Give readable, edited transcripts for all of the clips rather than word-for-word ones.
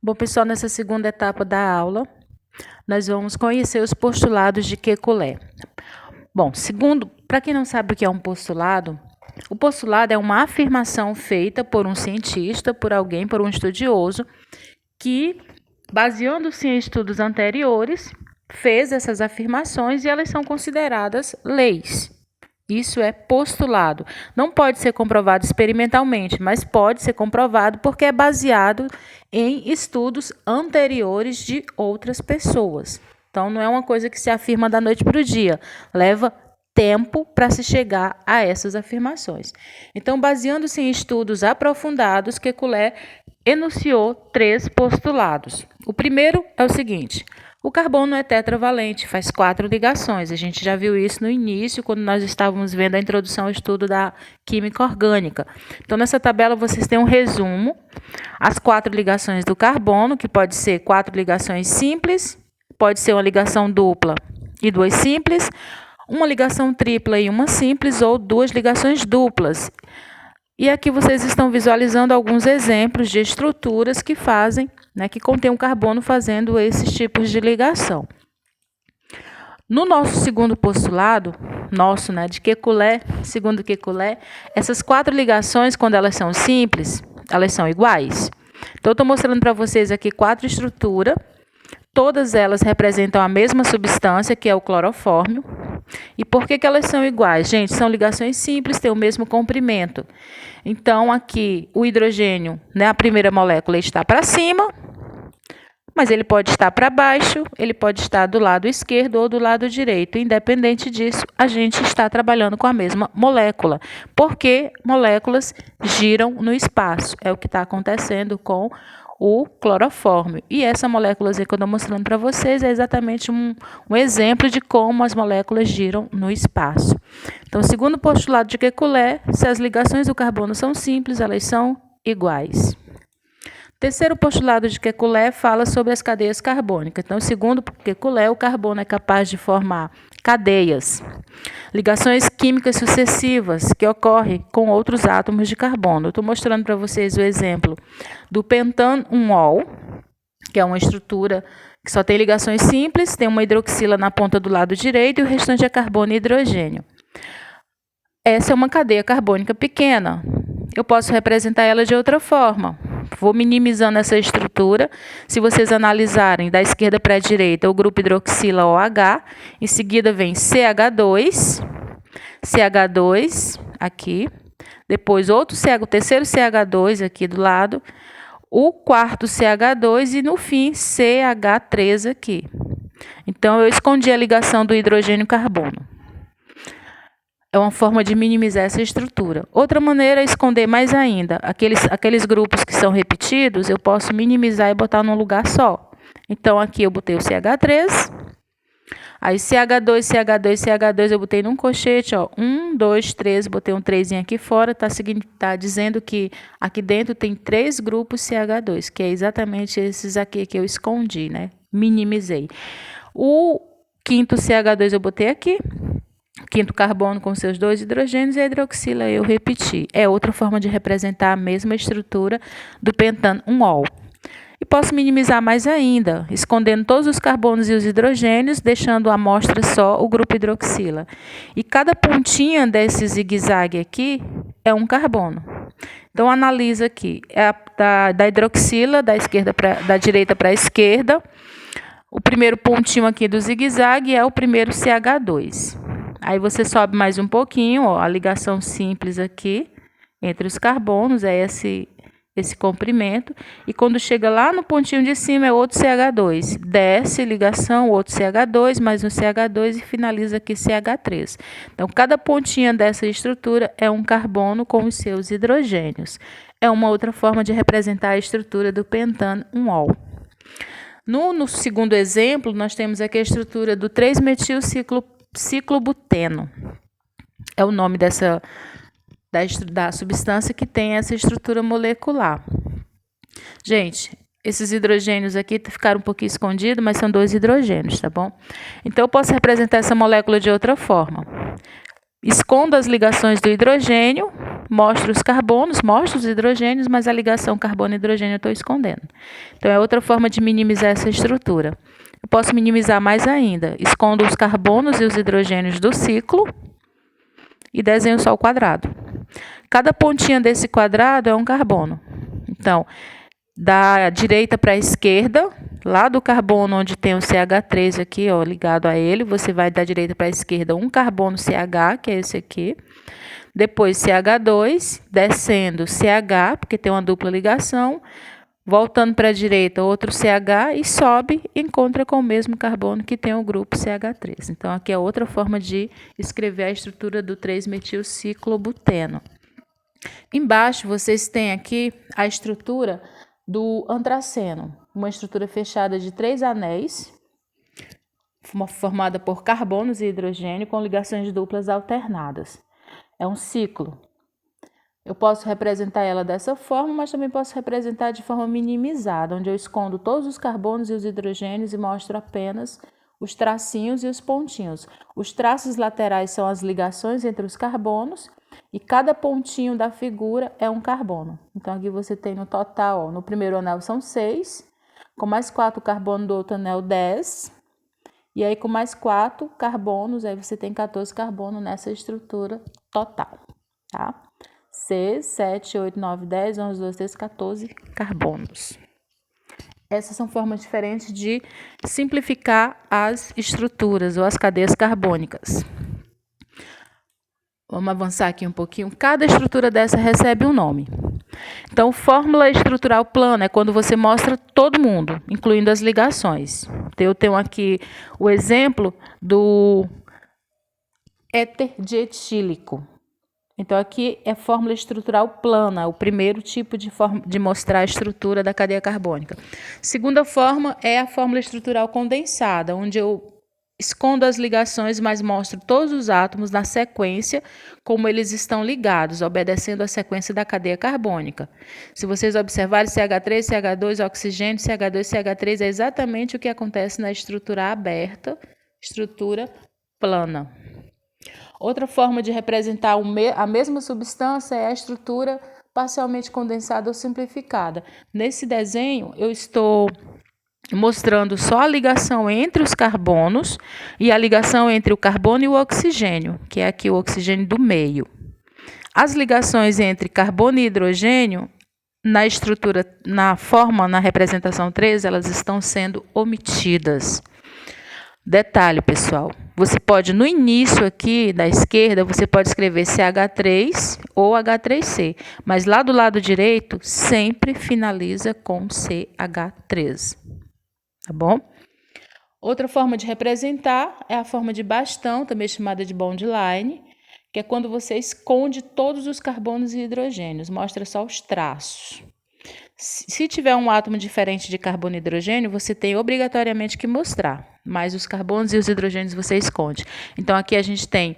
Bom, pessoal, nessa segunda etapa da aula, nós vamos conhecer os postulados de Kekulé. Bom, para quem não sabe o que é um postulado, o postulado é uma afirmação feita por um cientista, por um estudioso, que, baseando-se em estudos anteriores, fez essas afirmações e elas são consideradas leis. Isso é postulado. Não pode ser comprovado experimentalmente, mas pode ser comprovado porque é baseado em estudos anteriores de outras pessoas. Então, não é uma coisa que se afirma da noite para o dia. Leva tempo para se chegar a essas afirmações. Então, baseando-se em estudos aprofundados, Kekulé enunciou 3 postulados. O primeiro é o seguinte: o carbono é tetravalente, faz 4 ligações. A gente já viu isso no início, quando nós estávamos vendo a introdução ao estudo da química orgânica. Então, nessa tabela, vocês têm um resumo. As 4 ligações do carbono, que pode ser 4 ligações simples, pode ser uma ligação dupla e 2 simples, uma ligação tripla e uma simples, ou 2 ligações duplas. E aqui vocês estão visualizando alguns exemplos de estruturas que fazem, que contém um carbono fazendo esses tipos de ligação. No nosso segundo postulado, de Kekulé, segundo Kekulé, essas 4 ligações, quando elas são simples, elas são iguais. Então, eu estou mostrando para vocês aqui 4 estruturas. Todas elas representam a mesma substância, que é o clorofórmio. E por que elas são iguais? Gente, são ligações simples, têm o mesmo comprimento. Então, aqui, o hidrogênio, a primeira molécula está para cima, mas ele pode estar para baixo, ele pode estar do lado esquerdo ou do lado direito. Independente disso, a gente está trabalhando com a mesma molécula, porque moléculas giram no espaço. É o que está acontecendo com o clorofórmio. E essa molécula que eu estou mostrando para vocês é exatamente um exemplo de como as moléculas giram no espaço. Então, segundo o postulado de Kekulé, se as ligações do carbono são simples, elas são iguais. Terceiro postulado de Kekulé fala sobre as cadeias carbônicas. Então, segundo Kekulé, o carbono é capaz de formar cadeias, ligações químicas sucessivas que ocorrem com outros átomos de carbono. Eu estou mostrando para vocês o exemplo do pentanol, que é uma estrutura que só tem ligações simples, tem uma hidroxila na ponta do lado direito e o restante é carbono e hidrogênio. Essa é uma cadeia carbônica pequena. Eu posso representar ela de outra forma. Vou minimizando essa estrutura. Se vocês analisarem da esquerda para a direita, o grupo hidroxila OH, em seguida vem CH2, aqui, depois o terceiro CH2 aqui do lado, o quarto CH2 e no fim CH3 aqui. Então, eu escondi a ligação do hidrogênio-carbono. É uma forma de minimizar essa estrutura. Outra maneira é esconder mais ainda. Aqueles grupos que são repetidos, eu posso minimizar e botar num lugar só. Então, aqui eu botei o CH3. Aí, CH2, eu botei num colchete, 1, 2, 3, botei um 3 aqui fora. Tá dizendo que aqui dentro tem 3 grupos CH2, que é exatamente esses aqui que eu escondi, minimizei. O quinto CH2 eu botei aqui. Quinto carbono com seus 2 hidrogênios e a hidroxila eu repeti. É outra forma de representar a mesma estrutura do pentanol. E posso minimizar mais ainda, escondendo todos os carbonos e os hidrogênios, deixando a amostra só o grupo hidroxila. E cada pontinha desse zigue-zague aqui é um carbono. Então, analisa aqui. É da hidroxila, da direita para a esquerda. O primeiro pontinho aqui do zigue-zague é o primeiro CH2. Aí você sobe mais um pouquinho, a ligação simples aqui entre os carbonos é esse comprimento. E quando chega lá no pontinho de cima é outro CH2. Desce ligação, outro CH2, mais um CH2 e finaliza aqui CH3. Então, cada pontinha dessa estrutura é um carbono com os seus hidrogênios. É uma outra forma de representar a estrutura do pentanol. No segundo exemplo, nós temos aqui a estrutura do 3-metilciclobuteno. É o nome da substância que tem essa estrutura molecular. Gente, esses hidrogênios aqui ficaram um pouquinho escondidos, mas são 2 hidrogênios, tá bom? Então, eu posso representar essa molécula de outra forma. Escondo as ligações do hidrogênio mostra os carbonos, mostra os hidrogênios, mas a ligação carbono-hidrogênio eu estou escondendo. Então, é outra forma de minimizar essa estrutura. Eu posso minimizar mais ainda. Escondo os carbonos e os hidrogênios do ciclo e desenho só o quadrado. Cada pontinha desse quadrado é um carbono. Então, da direita para a esquerda, lá do carbono onde tem o CH3 aqui, ó, ligado a ele, você vai da direita para a esquerda um carbono CH, que é esse aqui. Depois CH2, descendo CH, porque tem uma dupla ligação. Voltando para a direita, outro CH e sobe e encontra com o mesmo carbono que tem o grupo CH3. Então, aqui é outra forma de escrever a estrutura do 3-metilciclobuteno. Embaixo, vocês têm aqui a estrutura do antraceno, uma estrutura fechada de 3 anéis, formada por carbonos e hidrogênio com ligações duplas alternadas. É um ciclo. Eu posso representar ela dessa forma, mas também posso representar de forma minimizada, onde eu escondo todos os carbonos e os hidrogênios e mostro apenas os tracinhos e os pontinhos. Os traços laterais são as ligações entre os carbonos e cada pontinho da figura é um carbono. Então, aqui você tem no total, ó, no primeiro anel são 6, com mais 4 carbono do outro anel, 10. E aí, com mais 4 carbonos, aí você tem 14 carbonos nessa estrutura total, tá? 6, 7, 8, 9, 10, 11, 12, 13, 14 carbonos. Essas são formas diferentes de simplificar as estruturas ou as cadeias carbônicas. Vamos avançar aqui um pouquinho. Cada estrutura dessa recebe um nome. Então, fórmula estrutural plana é quando você mostra todo mundo, incluindo as ligações. Então, eu tenho aqui o exemplo do éter dietílico. Então, aqui é fórmula estrutural plana, o primeiro tipo de mostrar a estrutura da cadeia carbônica. Segunda forma é a fórmula estrutural condensada, onde eu escondo as ligações, mas mostro todos os átomos na sequência, como eles estão ligados, obedecendo a sequência da cadeia carbônica. Se vocês observarem, CH3, CH2, oxigênio, CH2, CH3, é exatamente o que acontece na estrutura aberta, estrutura plana. Outra forma de representar a mesma substância é a estrutura parcialmente condensada ou simplificada. Nesse desenho, eu estou mostrando só a ligação entre os carbonos e a ligação entre o carbono e o oxigênio, que é aqui o oxigênio do meio. As ligações entre carbono e hidrogênio, na estrutura, na representação 3, elas estão sendo omitidas. Detalhe, pessoal, você pode, no início aqui da esquerda, você pode escrever CH3 ou H3C, mas lá do lado direito sempre finaliza com CH3, tá bom? Outra forma de representar é a forma de bastão, também chamada de bond line, que é quando você esconde todos os carbonos e hidrogênios, mostra só os traços. Se tiver um átomo diferente de carbono e hidrogênio, você tem obrigatoriamente que mostrar, mas os carbonos e os hidrogênios você esconde. Então, aqui a gente tem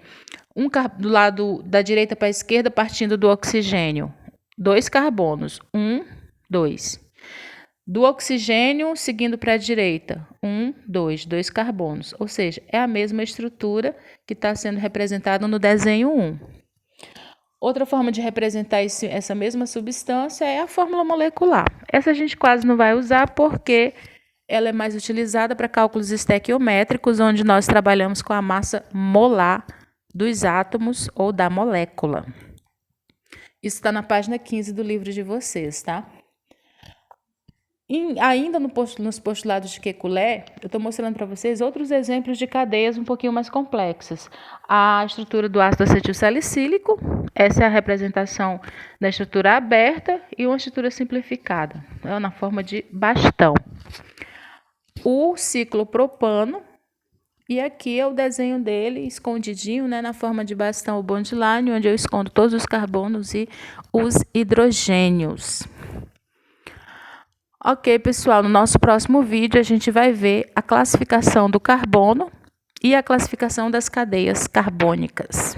do lado da direita para a esquerda, partindo do oxigênio, 2 carbonos, 1, 2. Do oxigênio, seguindo para a direita, 1, 2, 2 carbonos. Ou seja, é a mesma estrutura que está sendo representada no desenho 1. Outra forma de representar essa mesma substância é a fórmula molecular. Essa a gente quase não vai usar porque ela é mais utilizada para cálculos estequiométricos, onde nós trabalhamos com a massa molar dos átomos ou da molécula. Isso está na página 15 do livro de vocês, tá? Ainda nos postulados de Kekulé, eu estou mostrando para vocês outros exemplos de cadeias um pouquinho mais complexas. A estrutura do ácido acetilsalicílico, essa é a representação da estrutura aberta e uma estrutura simplificada, na forma de bastão. O ciclopropano, e aqui é o desenho dele escondidinho, na forma de bastão, o bond line, onde eu escondo todos os carbonos e os hidrogênios. Ok, pessoal, no nosso próximo vídeo a gente vai ver a classificação do carbono e a classificação das cadeias carbônicas.